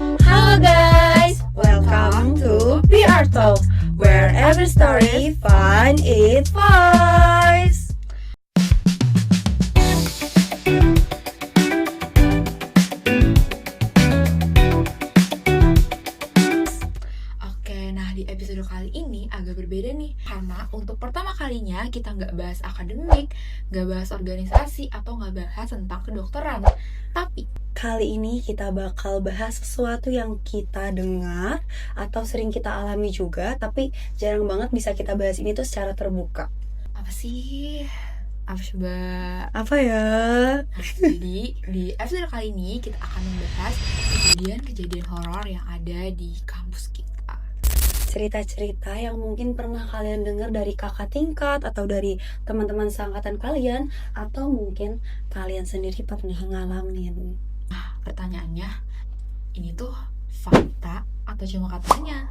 Halo guys, welcome to PR Talk, where every story find its voice. Oke, nah di episode kali ini agak berbeda nih, karena untuk pertama kalinya kita nggak bahas akademik, nggak bahas organisasi, atau nggak bahas tentang kedokteran. Tapi kali ini kita bakal bahas sesuatu yang kita dengar atau sering kita alami juga, tapi jarang banget bisa kita bahas ini tuh secara terbuka. Apa sih? Apa coba? Apa ya? Nah, jadi di episode kali ini kita akan membahas kejadian-kejadian horor yang ada di kampus kita. Cerita-cerita yang mungkin pernah kalian dengar dari kakak tingkat atau dari teman-teman seangkatan kalian, atau mungkin kalian sendiri pernah ngalamin. Nah, pertanyaannya, ini tuh fakta atau cuma katanya?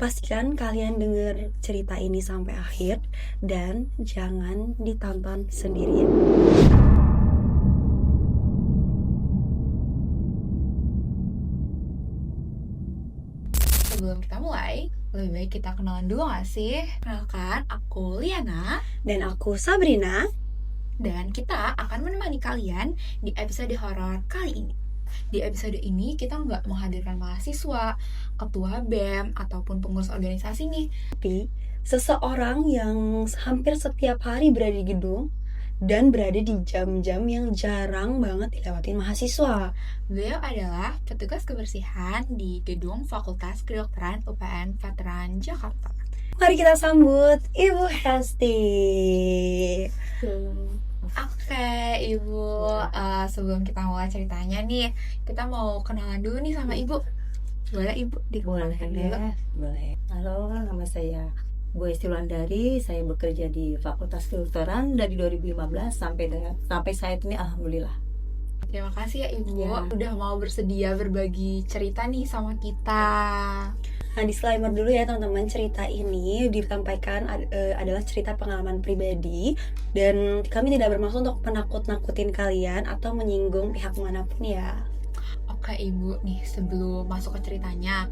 Pastikan kalian dengar cerita ini sampai akhir dan jangan ditonton sendirian. Sebelum kita mulai, lebih baik kita kenalan dulu gak sih? Kenalkan, aku Liana. Dan aku Sabrina. Dan kita akan menemani kalian di episode horor kali ini. Di episode ini kita nggak menghadirkan mahasiswa, ketua BEM, ataupun pengurus organisasi nih. Tapi seseorang yang hampir setiap hari berada di gedung dan berada di jam-jam yang jarang banget dilewatin mahasiswa. Beliau adalah petugas kebersihan di gedung Fakultas Kedokteran UPN Veteran Jakarta. Mari kita sambut Ibu Hesti. Oke, Ibu, sebelum kita mulai ceritanya nih, kita mau kenalan dulu nih sama Ibu. Boleh Ibu dikenalkan dulu? Boleh. Halo, nama saya Bu Hesti Wulandari. Saya bekerja di Fakultas Kedokteran dari 2015 sampai saat ini, alhamdulillah. Terima kasih ya Ibu, Ya. udah mau bersedia berbagi cerita nih sama kita. Nah, disclaimer dulu ya teman-teman, cerita ini disampaikan adalah cerita pengalaman pribadi dan kami tidak bermaksud untuk menakut-nakutin kalian atau menyinggung pihak manapun ya. Oke Ibu, nih sebelum masuk ke ceritanya,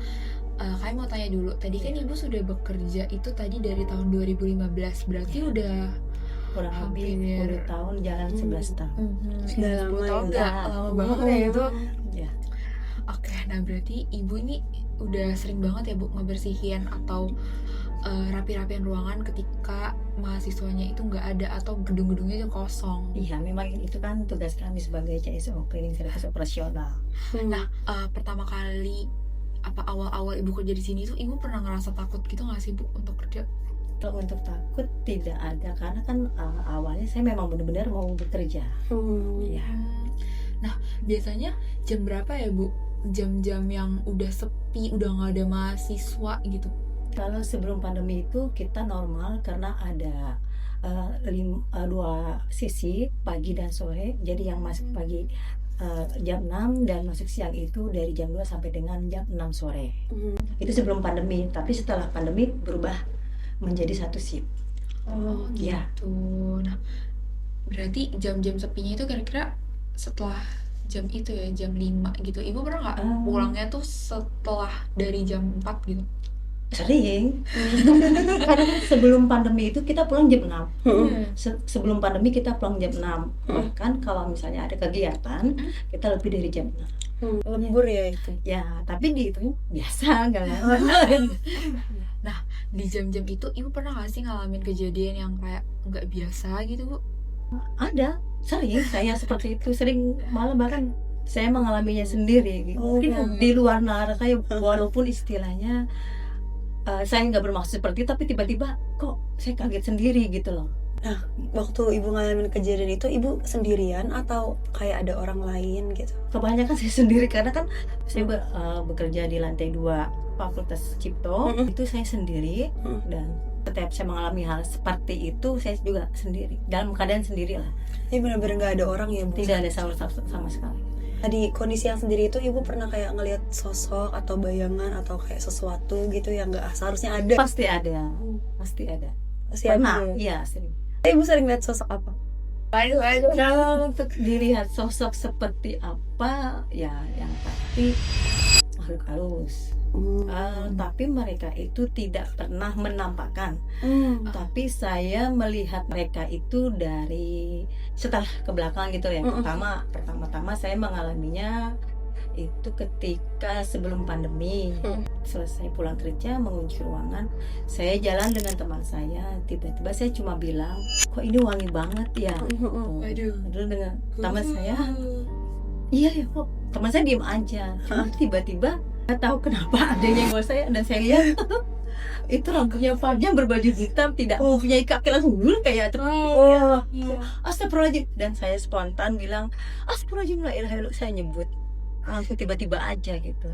kami mau tanya dulu, tadi kan Ibu sudah bekerja itu tadi dari tahun 2015, berarti udah Kurang hampir lebih 10 tahun, jalan 11 tahun. Sudah lama ya. nggak lama banget ya itu. Ya. Oke, nah berarti Ibu ini udah sering banget ya Bu ngebersihin atau rapi-rapiin ruangan ketika mahasiswanya itu nggak ada atau gedung-gedungnya itu kosong. Iya, memang itu kan tugas kami sebagai CSO, Cleaning Service Operasional. Nah, pertama kali awal-awal Ibu kerja di sini tuh Ibu pernah ngerasa takut gitu nggak sih Bu untuk kerja? Kalau untuk takut tidak ada, karena kan awalnya saya memang benar-benar mau bekerja. Ya. Nah, biasanya jam berapa ya Bu? Jam-jam yang udah sepi, udah nggak ada mahasiswa gitu. Kalau sebelum pandemi itu kita normal karena ada dua sisi, pagi dan sore. Jadi yang masuk pagi jam 6 dan masuk siang itu dari jam 2 sampai dengan jam 6 sore. Itu sebelum pandemi, tapi setelah pandemi berubah menjadi satu shift. Oh Ya. gitu. Nah, berarti jam-jam sepinya itu kira-kira setelah jam itu ya, jam 5 gitu. Ibu pernah nggak pulangnya tuh setelah dari jam 4 gitu? Sering. Karena sebelum pandemi itu kita pulang jam 6. Sebelum pandemi kita pulang jam 6. Bahkan kalau misalnya ada kegiatan, kita lebih dari jam 6. Lembur ya itu. Ya, tapi di itu biasa enggak. Nah, di jam-jam itu Ibu pernah nggak sih ngalamin kejadian yang kayak nggak biasa gitu Bu? Ada, sering saya seperti itu, sering malah bahkan saya mengalaminya sendiri gitu. Mungkin di luar nalar kayak walaupun istilahnya saya nggak bermaksud seperti itu, tapi tiba-tiba kok saya kaget sendiri gitu loh. Nah, waktu Ibu ngalamin kejadian itu, Ibu sendirian atau kayak ada orang lain gitu? Kebanyakan saya sendiri karena kan saya bekerja di lantai 2 Fakultas Cipto. Itu saya sendiri dan setiap saya mengalami hal seperti itu saya juga sendiri, dalam keadaan sendiri lah. Ini benar-benar nggak ada orang ya Bu? Tidak ada sama sekali. Nah, di kondisi yang sendiri itu Ibu pernah kayak ngelihat sosok atau bayangan atau kayak sesuatu gitu yang nggak seharusnya ada? Pasti ada. Pasti Pernah, ada. iya sering. Ibu sering lihat sosok apa? Kalau untuk dilihat sosok seperti apa, ya yang pasti makhluk halus. Tapi mereka itu tidak pernah menampakkan. Tapi saya melihat mereka itu dari setelah ke belakang gitu ya. Pertama-tama saya mengalaminya itu ketika sebelum pandemi. Selesai pulang kerja mengunci ruangan, saya jalan dengan teman saya, tiba-tiba saya cuma bilang, kok ini wangi banget ya. Waduh. Terus dengan teman saya, iya ya kok. Teman saya diem aja. Cuma tiba-tiba nggak tahu kenapa ada yang nyenggol saya, dan saya lihat itu rambutnya panjang berbaju hitam, tidak mempunyai kaki, langsung kayak astagfirullahaladzim. Dan saya spontan bilang astagfirullahaladzim, la ilaha illallah, saya nyebut langsung tiba-tiba aja gitu.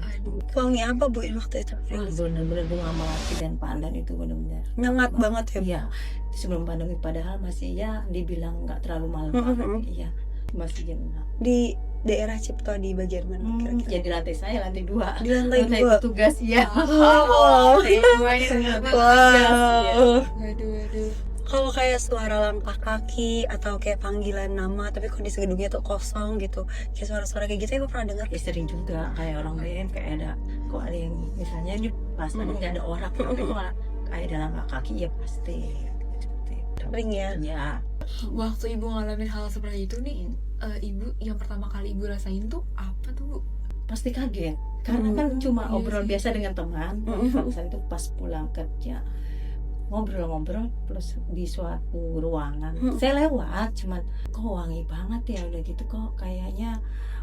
Wangi apa Bu waktu itu? Bener-bener bunga melati dan pandan, itu bener-bener Nyengat banget ya. iya. Sebelum pandemi padahal masih ya dibilang nggak terlalu malam banget. Iya, masih jam 6. Di daerah Cipto di bagian mana kira-kira? Jadi lantai saya lantai 2. Di lantai 2. Petugas ya. Wow. Waduh, waduh. Kalau kayak suara langkah kaki atau kayak panggilan nama tapi kondisi gedungnya tuh kosong gitu, kayak suara-suara kayak gitu Ibu pernah dengar? Ya, sering juga kayak orang DM kayak ada, kok ada yang misalnya di pas nggak ada orang tapi kok kayak ada langkah kaki, ya pasti Ring ya. ya. Waktu ibu ngalamin hal seperti itu nih, ibu yang pertama kali ibu rasain tuh apa tuh, Bu? Pasti kaget karena kan cuma Iya obrol sih. biasa dengan teman. Kalau saya itu pas pulang kerja ngobrol-ngobrol plus di suatu ruangan, saya lewat cuman kok wangi banget ya, udah gitu kok kayaknya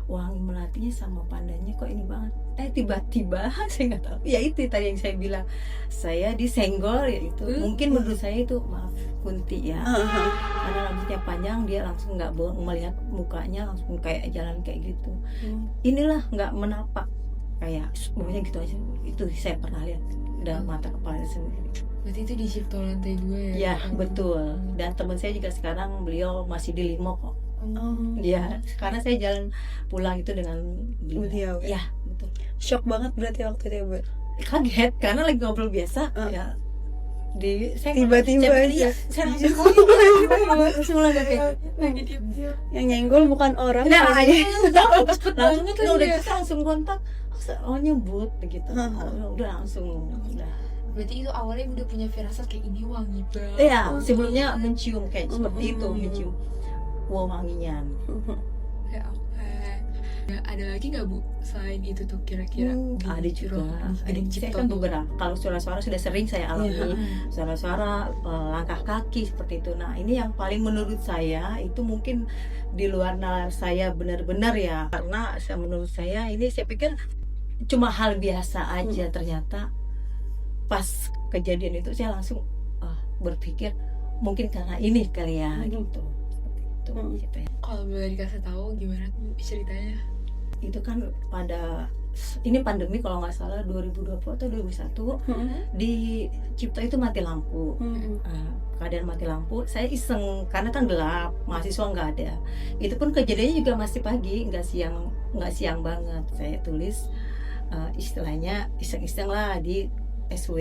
wangi melatinya sama pandannya kok ini banget. Tiba-tiba saya nggak tahu ya, itu tadi yang saya bilang saya disenggol ya, itu mungkin menurut saya itu, maaf Kunti ya, karena rambutnya panjang dia langsung nggak melihat mukanya, langsung kayak jalan kayak gitu. Inilah nggak menapak, kayak pokoknya gitu aja. Itu saya pernah lihat dalam mata kepala sendiri. Berarti itu di Cipto lantai 2 ya? Ya betul. Dan teman saya juga sekarang beliau masih di Limo kok. Ya, karena saya jalan pulang itu dengan Beliau ya? Ya betul. Shock banget berarti waktu itu ya Bu. Kaget karena lagi ngobrol biasa ya. Saya Tiba-tiba saya- aja. saya langsung kayak Yang nyenggol bukan orang. nah malah aja langsung banget itu udah ya. kita langsung kontak, oh nyebut begitu. Udah langsung udah. Berarti itu awalnya ibu udah punya firasat kayak ini wangi banget. Iya, sebelumnya mencium kayak seperti itu, mencium wanginya. Ya, oke. Ya, ada lagi nggak Bu selain itu tuh kira-kira? di Ada juga. gedung Saya Cipto kan tuh? beberapa. Kalau suara-suara sudah sering saya alami. Suara-suara langkah kaki seperti itu. Nah, ini yang paling menurut saya itu mungkin di luar nalar saya benar-benar ya. Karena menurut saya ini saya pikir cuma hal biasa aja, ternyata pas kejadian itu saya langsung berpikir mungkin karena ini kali ya gitu. Seperti itu gitu ya. Kalau boleh dikasih tahu gimana tuh ceritanya? Itu kan pada ini pandemi kalau nggak salah 2020 atau 2021 di Cipto itu mati lampu. Keadaan mati lampu, saya iseng karena kan gelap, mahasiswa nggak ada. Itu pun kejadiannya juga masih pagi, nggak siang banget. Saya tulis istilahnya iseng-iseng lah di SW.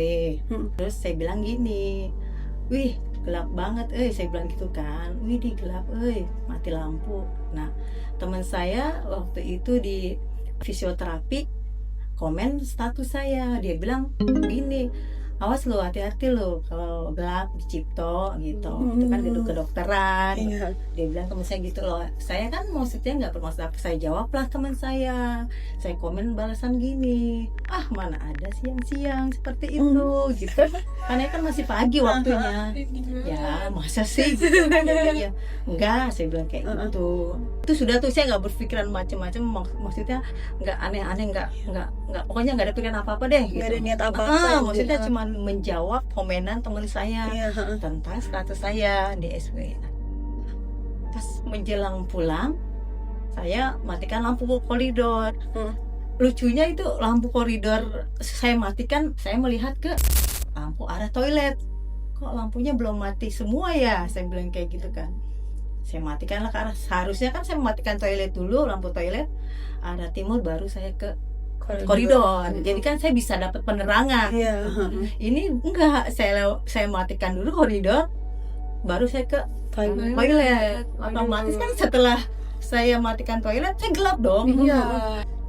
Terus saya bilang gini, wih gelap banget, saya bilang gitu kan, wih di gelap, mati lampu. Nah teman saya waktu itu di fisioterapi komen status saya, dia bilang gini, awas lo, hati-hati lo kalau gelap di Cipto gitu. Itu kan gedung kedokteran. Dia bilang teman saya gitu loh. Saya kan maksudnya nggak bermaksud apa, saya jawab lah teman saya komen balasan gini, mana ada siang-siang seperti itu gitu, karena kan masih pagi waktunya. Ya masa sih gitu. Ya enggak, saya bilang kayak gitu. Itu sudah tuh, saya nggak berpikiran macam-macam, maksudnya nggak aneh-aneh, nggak pokoknya nggak ada pikiran apa-apa deh gitu. Nggak ada niat apa-apa. Maksudnya cuma menjawab komenan teman saya tentang status saya di SW. Pas menjelang pulang, saya matikan lampu koridor. Lucunya itu lampu koridor saya matikan, saya melihat ke lampu arah toilet. Kok lampunya belum mati semua ya? Saya bilang kayak gitu kan. Saya matikanlah ke arah, seharusnya kan saya mematikan toilet dulu, lampu toilet arah timur, baru saya ke koridor. Jadi kan saya bisa dapat penerangan. Ini enggak, saya matikan dulu koridor, baru saya ke toilet. Otomatis kan setelah saya matikan toilet, saya gelap dong.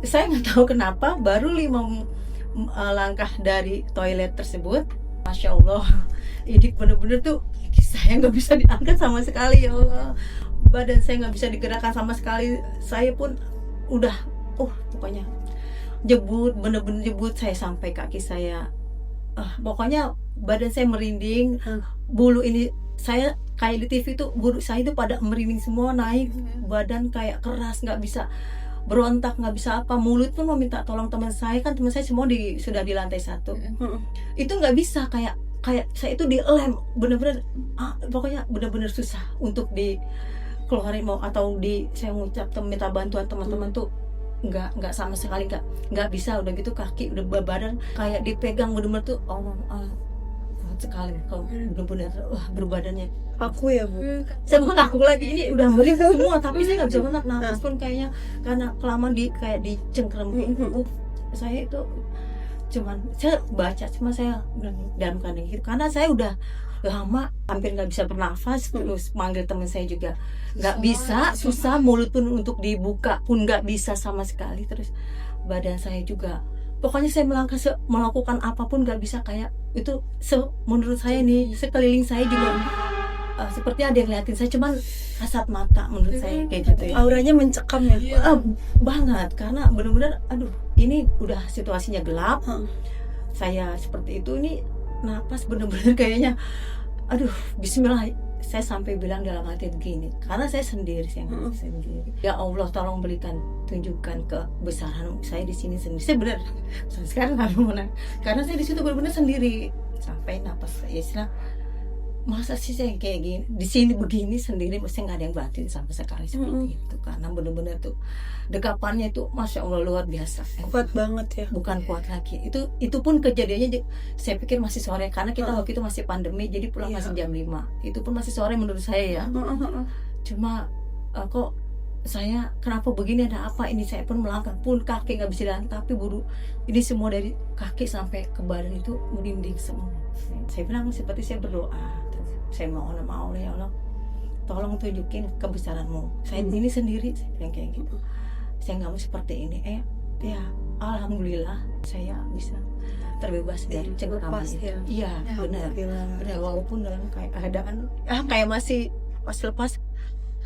saya nggak tahu kenapa baru 5 langkah dari toilet tersebut, masya Allah, ini bener-bener tuh saya nggak bisa diangkat sama sekali, ya Allah, badan saya nggak bisa digerakkan sama sekali. Saya pun udah pokoknya jebut, bener-bener jebut, saya sampai kaki saya pokoknya badan saya merinding, bulu ini saya kayak di TV tuh, bulu saya itu pada merinding semua, naik badan kayak keras, nggak bisa berontak, nggak bisa apa, mulut pun mau minta tolong teman saya, kan teman saya semua sudah di lantai 1, itu nggak bisa, kayak saya itu dilem, bener-bener pokoknya bener-bener susah untuk dikeluarin mau, atau saya ngucap minta bantuan teman-teman tuh nggak sama sekali, nggak bisa. Udah gitu kaki udah badan kayak dipegang, bener-bener tuh kuat sekali kalau bener-bener berbadannya. Aku ya Bu, Saya bukan aku lagi, ini udah merinding semua, tapi saya nggak bisa berontak, nafas pun kayaknya karena kelamaan kayak dicengkram gitu. Saya itu saya baca, cuma saya dalam keadaan gitu, karena saya udah lama hampir nggak bisa bernafas, terus manggil teman saya juga nggak bisa, susah, mulut pun untuk dibuka pun nggak bisa sama sekali, terus badan saya juga pokoknya saya melakukan apapun nggak bisa, kayak itu menurut saya nih, sekeliling saya juga seperti ada yang liatin saya, cuman kasat mata menurut saya kayak gitu ya. auranya mencekam ya. Banget, karena benar-benar ini udah situasinya gelap, saya seperti itu, ini napas bener-bener kayaknya bismillah. Saya sampai bilang dalam hati begini, karena saya sendiri, ya Allah tolong berikan, tunjukkan kebesaran saya di sini sendiri. Saya benar sekarang nggak mau nanya, karena saya di situ benar-benar sendiri, sampai napas istilah, masa sih saya kayak gini di sini begini sendiri, mesti nggak ada yang bantuin sama sekali seperti itu, karena benar-benar tuh dekapannya itu masya Allah luar biasa, Kuat banget ya. bukan kuat lagi. Itu pun kejadiannya saya pikir masih sore, karena kita waktu itu masih pandemi, jadi pulang masih jam 5, itu pun masih sore menurut saya ya. Cuma kok saya kenapa begini, ada apa ini, saya pun melangkah pun kaki nggak bisa jalan, tapi buru ini semua dari kaki sampai ke badan itu merinding semua. Saya bilang seperti saya berdoa, terus saya mohon sama Allah, ya Allah tolong tunjukin kebesaranmu, saya ini sendiri, saya bilang kayak gitu, saya nggak mau seperti ini. Ya alhamdulillah saya bisa terbebas dari cengkraman itu. Iya benar, walaupun dalam keadaan kayak masih lepas,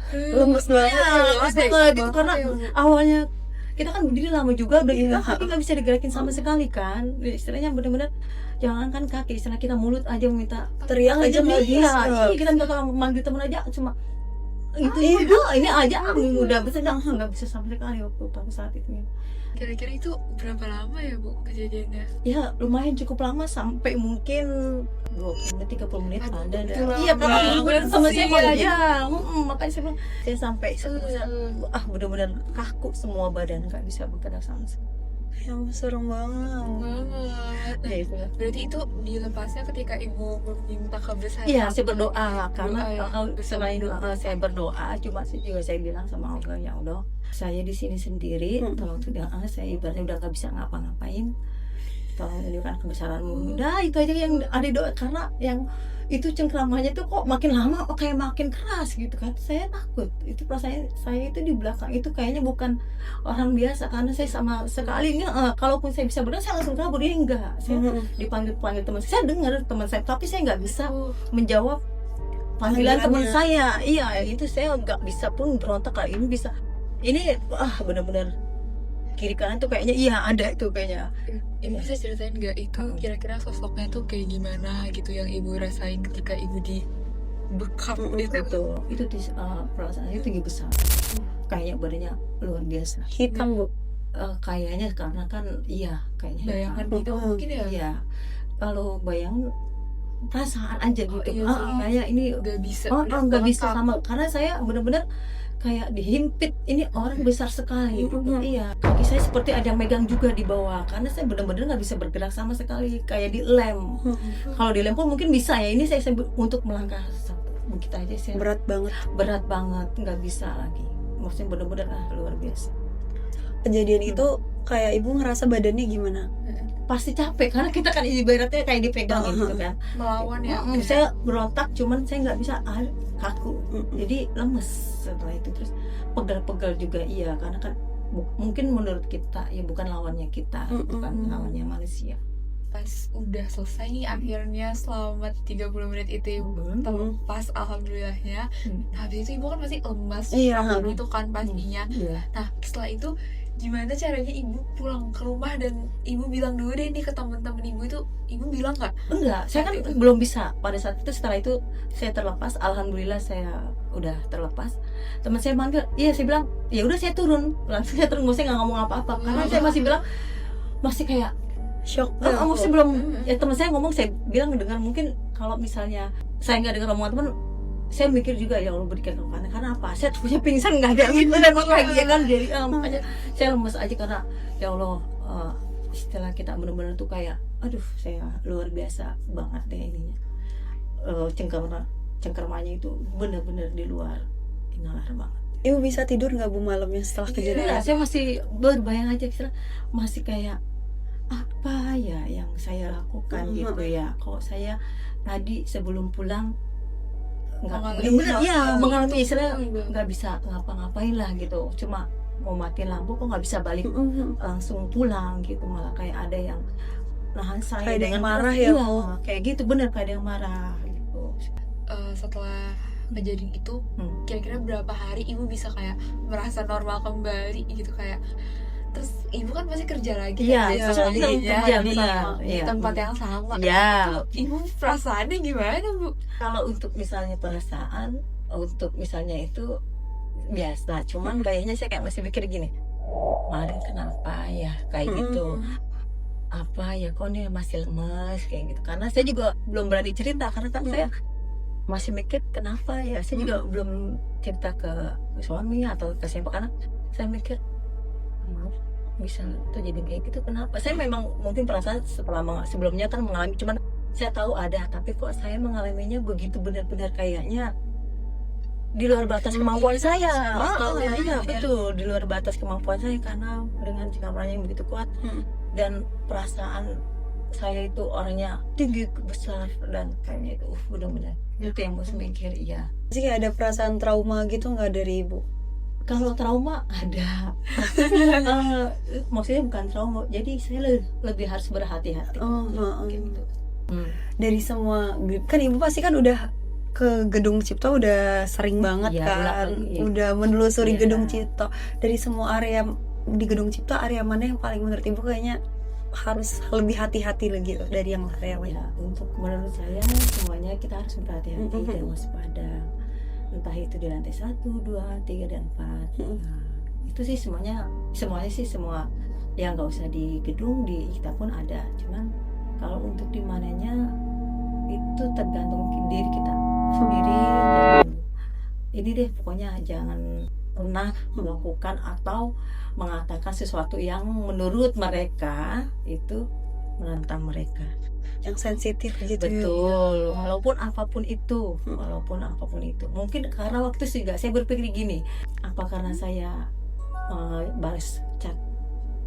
Lemes banget. gitu, karena awalnya kita kan berdiri lama juga, udah gitu kaki nggak bisa digerakin sama sekali kan, istilahnya benar-benar jangan kan kaki, istilah kita mulut aja minta Teriak aja nggak bisa. Iya, kita minta tolong manggil teman aja, cuma itu ini aja udah bisa, nggak bisa sama sekali waktu pada saat itu. Kira-kira itu berapa lama ya Bu kejadiannya? Ya lumayan cukup lama, sampai mungkin 20 menit 30 menit ada. Itu Iya, lama banget sama sih. saya aja. Makanya saya bilang, saya sampai benar-benar kaku semua badan, nggak bisa bergerak sama sekali. Yang serem banget. Ya itu. Berarti itu dilepasnya ketika Ibu meminta kebesaran. Iya, saya berdoa, karena Doa ya. selain saya berdoa, cuma saya bilang sama Allah, ya Allah, saya di sini sendiri, tolong saya ibaratnya udah nggak bisa ngapa-ngapain, tolong tunjukkan kebesaranmu. Udah itu aja yang ada doa, karena yang itu cengkramannya tuh kok makin lama kayak makin keras gitu kan. Saya takut, itu perasaan saya itu di belakang itu kayaknya bukan orang biasa, karena saya sama sekali kalaupun saya bisa berenang, saya langsung kabur. Dia enggak, saya dipanggil teman saya dengar teman saya, tapi saya nggak bisa menjawab panggilan teman saya. Iya, itu saya nggak bisa pun berontak, kali ini bisa. Ini benar-benar kiri kanan tuh kayaknya ada itu kayaknya. Ibu bisa ceritain nggak itu kira-kira sosoknya tuh kayak gimana gitu yang Ibu rasain ketika Ibu dibekap itu? Itu perasaannya tinggi besar, kayaknya badannya luar biasa, Hitam Bu. kayaknya, karena kan kayaknya Bayangan gitu mungkin ya? Iya, kalau bayang perasaan aja gitu. Kayak ini Nggak bisa. nggak bisa sama, karena saya benar-benar kayak dihimpit, ini orang besar sekali. Iya, kaki saya seperti ada yang megang juga di bawah, karena saya benar-benar nggak bisa bergerak sama sekali, kayak dilem. Kalau dilem pun mungkin bisa ya, ini saya untuk melangkah begitu aja saya berat banget, nggak bisa lagi, maksudnya benar-benar luar biasa. Kejadian itu kayak Ibu ngerasa badannya gimana? Pasti capek, karena kita kan ibaratnya kayak dipegang gitu kan, Melawan ya. Saya berontak, cuman saya nggak bisa, kaku, jadi lemes setelah itu. Terus pegal-pegal juga, karena kan mungkin menurut kita ya bukan lawannya kita, bukan lawannya manusia. Pas udah selesai nih akhirnya selamat 30 menit itu ibu terlepas alhamdulillahnya. Habis itu ibu kan pasti lemas itu kan pastinya. Nah setelah itu gimana caranya ibu pulang ke rumah dan ibu bilang dulu deh nih ke teman-teman ibu itu, ibu bilang nggak? Enggak, saya kan belum bisa pada saat itu. Setelah itu saya terlepas, alhamdulillah saya udah terlepas. Teman saya manggil, iya, saya bilang ya udah saya turun, langsung saya turun, saya nggak ngomong apa-apa karena saya masih bilang masih kayak shock. Masih belum. Ya teman saya ngomong, saya bilang dengar, mungkin kalau misalnya saya nggak dengar omongan teman, saya mikir juga ya Allah berikan kekuatan. Karena apa? Saya punya pingsan nggak ada gitu nembak lagi ya kan. Jadi makanya saya lemes aja karena ya Allah, setelah kita benar-benar tuh kayak aduh saya luar biasa banget deh ininya. Cengkermanya itu benar-benar di luar nalar banget. Ibu bisa tidur nggak Bu malamnya setelah kejadian? Saya masih berbayang aja, masih kayak apa ya yang saya lakukan gitu ya. Kok saya tadi sebelum pulang nggak benar-benar ya mengalami istilah nggak bisa ngapa-ngapain lah gitu, cuma mau matiin lampu kok nggak bisa balik langsung pulang gitu, malah kayak ada yang nahan saya kayak dengan marah ya kayak gitu, bener kayak ada yang marah gitu. Setelah kejadian itu kira-kira berapa hari ibu bisa kayak merasa normal kembali gitu, kayak terus ibu kan masih kerja lagi di tempat yang sama. Ibu perasaannya gimana Bu? Kalau untuk misalnya perasaan, untuk misalnya itu biasa, cuman kayaknya saya kayak masih mikir gini, kemarin kenapa ya kayak gitu, apa ya kok nih masih lemes kayak gitu, karena saya juga belum berani cerita karena kan saya masih mikir kenapa ya, saya juga belum cerita ke suami atau ke siapa karena saya mikir bisa terjadi kayak gitu, kenapa? Saya memang mungkin perasaan sebelumnya kan mengalami, cuman saya tahu ada, tapi kok saya mengalaminya begitu benar-benar kayaknya di luar batas kemampuan saya. Iya betul, di luar batas kemampuan saya karena dengan cengkramannya yang begitu kuat dan perasaan saya itu orangnya tinggi besar dan kayaknya itu benar-benar itu yang mesti mikir. Iya. Jadi kayak ada perasaan trauma gitu nggak dari ibu? Kalau trauma ada, maksudnya bukan trauma. Jadi saya lebih harus berhati-hati. Gitu. Dari semua, kan ibu pasti kan udah ke Gedung Cipto udah sering banget kan, udah menelusuri Gedung Cipto. Dari semua area di Gedung Cipto, area mana yang paling menurut ibu kayaknya harus lebih hati-hati lagi dari yang area lain? Ya, untuk menurut saya semuanya kita harus berhati-hati dan waspada. Entah itu di lantai 1, 2, 3, dan 4. Nah, itu sih semuanya sih semua yang nggak usah di gedung, di kita pun ada. Cuman kalau untuk di mananya itu tergantung diri kita sendiri. Ini deh pokoknya jangan pernah melakukan atau mengatakan sesuatu yang menurut mereka itu menantang mereka. Yang sensitif gitu. Betul, walaupun apapun itu, mungkin karena waktu sih saya berpikir gini, apa karena saya balas chat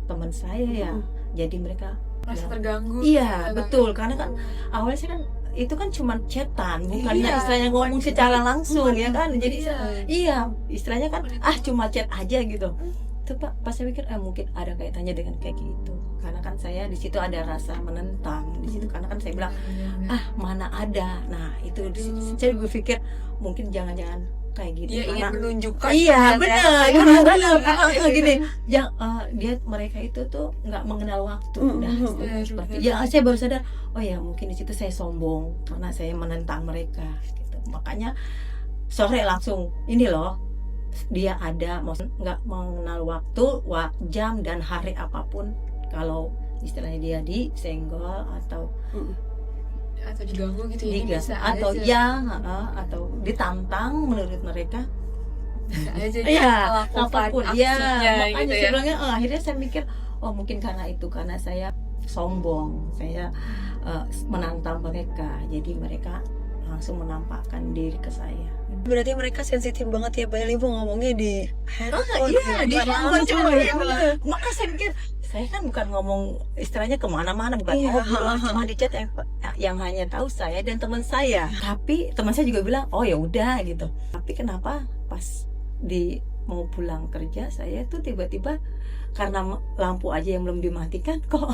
teman saya ya, jadi mereka merasa terganggu. Iya betul, karena kan awalnya saya kan itu kan cuma chatan, bukannya istilahnya ngomong secara langsung ya kan, jadi istilahnya kan cuma chat aja gitu. Itu Pak, pas saya pikir mungkin ada kaitannya dengan kayak gitu, karena kan saya di situ ada rasa menentang di situ, karena kan saya bilang mana ada. Nah itu saya berpikir mungkin jangan-jangan kayak gitu. Dia ingin menunjukkan. Iya benar, karena gini, mereka itu tuh nggak mengenal waktu. Seperti ya saya baru sadar, oh ya mungkin di situ saya sombong karena saya menentang mereka. Gitu. Makanya sore langsung ini loh. Dia ada, nggak mengenal waktu, jam dan hari apapun. Kalau istilahnya dia disenggol atau diganggu gitu ya, bisa atau atau ditantang menurut mereka bisa aja apapun aksinya makanya gitu ya. Sebenarnya akhirnya saya mikir mungkin karena saya sombong, saya menantang mereka, jadi mereka langsung menampakkan diri ke saya. Berarti mereka sensitif banget ya, padahal ibu ngomongnya di handphone. Di handphone cuma. Maka saya pikir, saya kan bukan ngomong istilahnya kemana-mana, bukan cuma di chat yang hanya tahu saya dan teman saya. Tapi teman saya juga bilang, oh ya udah gitu. Tapi kenapa pas di mau pulang kerja, saya tuh tiba-tiba karena lampu aja yang belum dimatikan kok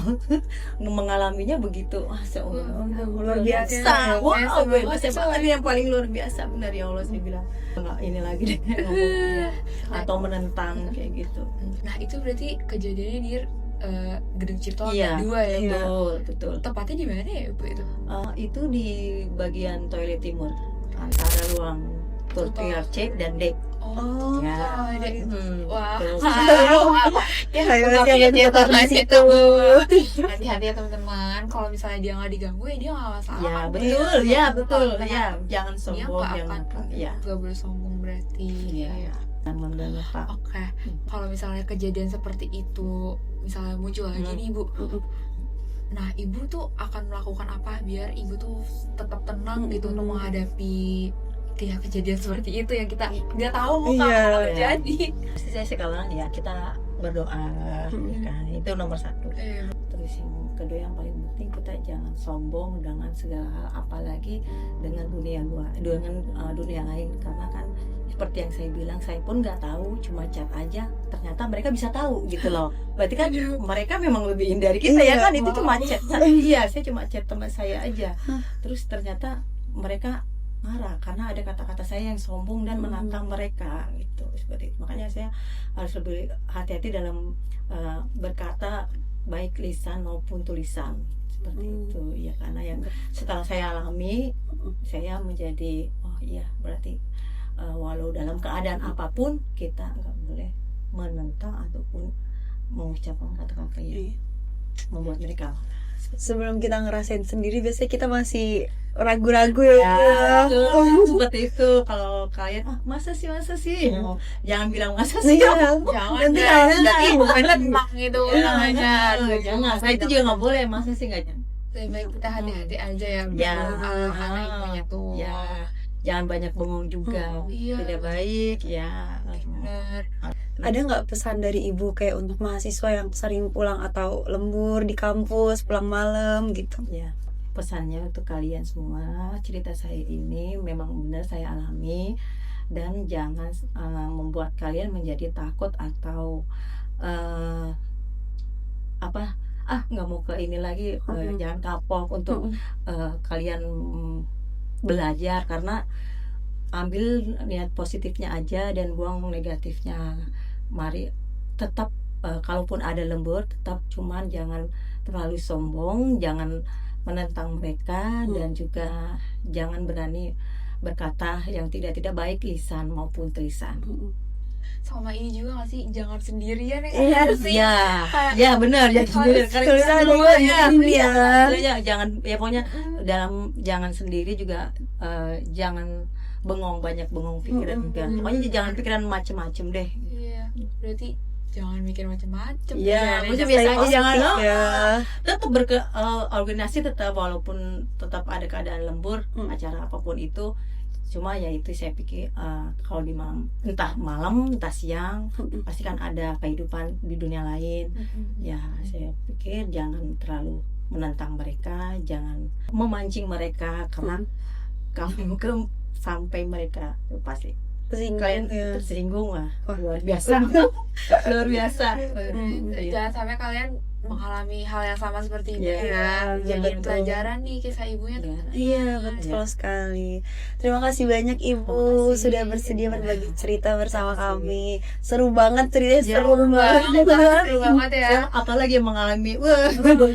mengalaminya begitu. Luar biasa. Wow, saya banget yang paling luar biasa, benar ya Allah, saya bilang nggak ini lagi deh ngomong atau menentang kayak gitu. Nah itu berarti kejadiannya di Gedung Cipto Iya, Lantai 2 ya. betul. Tepatnya di mana ya Bu itu? Itu di bagian toilet timur antara ruang tertiar C dan D. Oh, Ya. Wah. Terus- Ya, Ayo, hati-hati ya siapa teman-teman di situ. itu. Hati-hati ya teman-teman. Kalau misalnya dia nggak diganggu ya dia nggak masalah. Ya kan? betul, Dia ya nggak betul, apa-apa. ya jangan Dia sombong, nggak jangan akan ya, nggak boleh sombong berarti. ya, jangan mendesak. Oke. Kalau misalnya kejadian seperti itu misalnya muncul lagi nih Bu. Nah ibu tuh akan melakukan apa biar ibu tuh tetap tenang gitu untuk menghadapi kejadian seperti itu yang kita nggak tahu mau Iya. kapan terjadi. Pasti saya sekarang ya kita berdoa, ya kan itu nomor satu. Terus yang kedua yang paling penting kita jangan sombong dengan segala hal, apalagi dengan dunia luar, dengan dunia lain, karena kan seperti yang saya bilang, saya pun nggak tahu, cuma chat aja, ternyata mereka bisa tahu gitu loh. Berarti kan mereka memang lebih indah dari kita ya kan, itu cuma chat. Iya, saya cuma chat teman saya aja. Terus ternyata mereka marah karena ada kata-kata saya yang sombong dan menantang mereka gitu, seperti itu. Makanya saya harus lebih hati-hati dalam berkata, baik lisan maupun tulisan, seperti itu ya, karena yang setelah saya alami, saya menjadi oh iya berarti walau dalam keadaan apapun kita nggak boleh menentang ataupun mengucapkan kata-kata yang membuat mereka. Sebelum kita ngerasain sendiri biasanya kita masih ragu-ragu ya. Seperti itu. Kalau kalian masa sih jangan bilang masa sih. Iya. Jangan Nanti berarti bukan tentang itu namanya. Jangan, saya itu juga nggak boleh, masa sih nggak jangan. Lebih baik kita hati-hati aja ya. Ya, anak ibunya tuh. ya, jangan banyak bengong juga, Iya. tidak baik ya. Bener. Ada nggak pesan dari ibu kayak untuk mahasiswa yang sering pulang atau lembur di kampus, pulang malam gitu? Ya, pesannya untuk kalian semua, cerita saya ini memang benar saya alami, dan jangan membuat kalian menjadi takut atau nggak mau ke ini lagi, jangan kapok untuk kalian belajar, karena ambil niat positifnya aja dan buang negatifnya. Mari tetap kalaupun ada lembur, tetap cuman jangan terlalu sombong, jangan menentang mereka, dan juga jangan berani berkata yang tidak baik lisan maupun tulisan. Sama ini juga nggak sih, jangan sendirian ya. Ya benar, jangan sendiri. Jangan ya pokoknya jangan sendiri juga, jangan banyak bengong pikiran juga. Pokoknya jangan pikiran macem-macem deh. Iya, berarti jangan mikir macam-macam. Iya, maksudnya biasa aja, jangan ya. tetap organisasi tetap, walaupun tetap ada keadaan lembur, acara apapun itu. Cuma ya itu saya pikir kalau di malam, entah malam entah siang, pasti kan ada kehidupan di dunia lain. Ya saya pikir jangan terlalu menentang mereka, jangan memancing mereka, karena kamu sampai mereka pasti kalian tersinggung lah. Luar biasa. Luar biasa. Jangan sampai kalian mengalami hal yang sama seperti ibu Iya, Jadi betul. pelajaran nih kisah ibunya tuh. Iya, betul sekali. Terima kasih banyak Ibu sudah bersedia berbagi cerita bersama kami. Seru banget ceritanya, seru banget. Seru banget ya. Apalagi yang mengalami Aduh,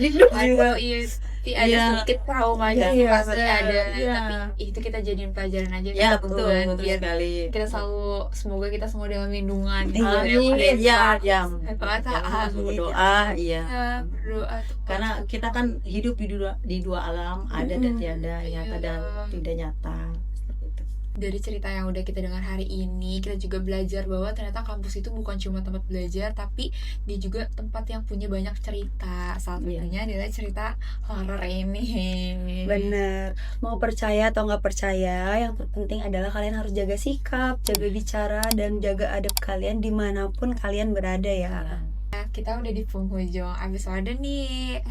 ada Iya. sedikit trauma Iya, gitu pasti iya, ada, iya. tapi itu kita jadiin pelajaran aja ya teman-teman. betul biar sekali. kita selalu, semoga kita semua dalam lindungan Amin. Ya, jangan jangan berdoa, iya. berdoa tuh. Karena kita kan hidup di dua alam, ada dan tiada, nyata dan tidak nyata. Seperti itu. Dari cerita yang udah kita dengar hari ini, kita juga belajar bahwa ternyata kampus itu bukan cuma tempat belajar, tapi dia juga tempat yang punya banyak cerita. Salah satunya adalah cerita horor ini. Bener. Mau percaya atau nggak percaya, yang terpenting adalah kalian harus jaga sikap, jaga bicara, dan jaga adab kalian dimanapun kalian berada ya. Kita udah di penghujung episode nih,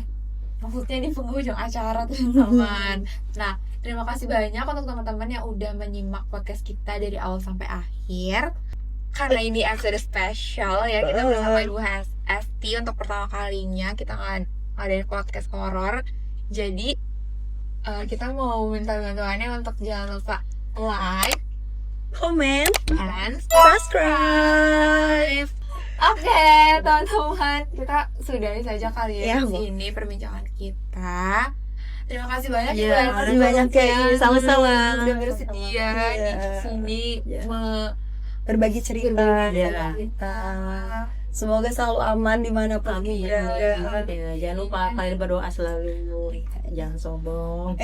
maksudnya di penghujung acara teman-teman. Nah, terima kasih banyak untuk teman-teman yang udah menyimak podcast kita dari awal sampai akhir. karena ini episode spesial ya, kita bersama Ibu Esti untuk pertama kalinya kita ngadain podcast horor. Jadi kita mau minta bantuannya untuk jangan lupa like, Comment, and subscribe. Oke, teman-teman, kita sudahi saja kali Ya, ya ini perbincangan kita. Terima kasih banyak Ya, makasih banyak ya. Sama-sama. udah bersedia di sini Ya. Berbagi cerita. berbagi Kita. Semoga selalu aman dimanapun Amin. berada. Ya, jangan lupa kalian berdoa selalu, jangan sombong.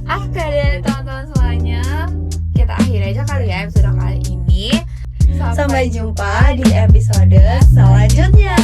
Oke deh teman-teman semuanya, kita akhiri aja kali ya episode kali ini. Sampai jumpa di episode selanjutnya.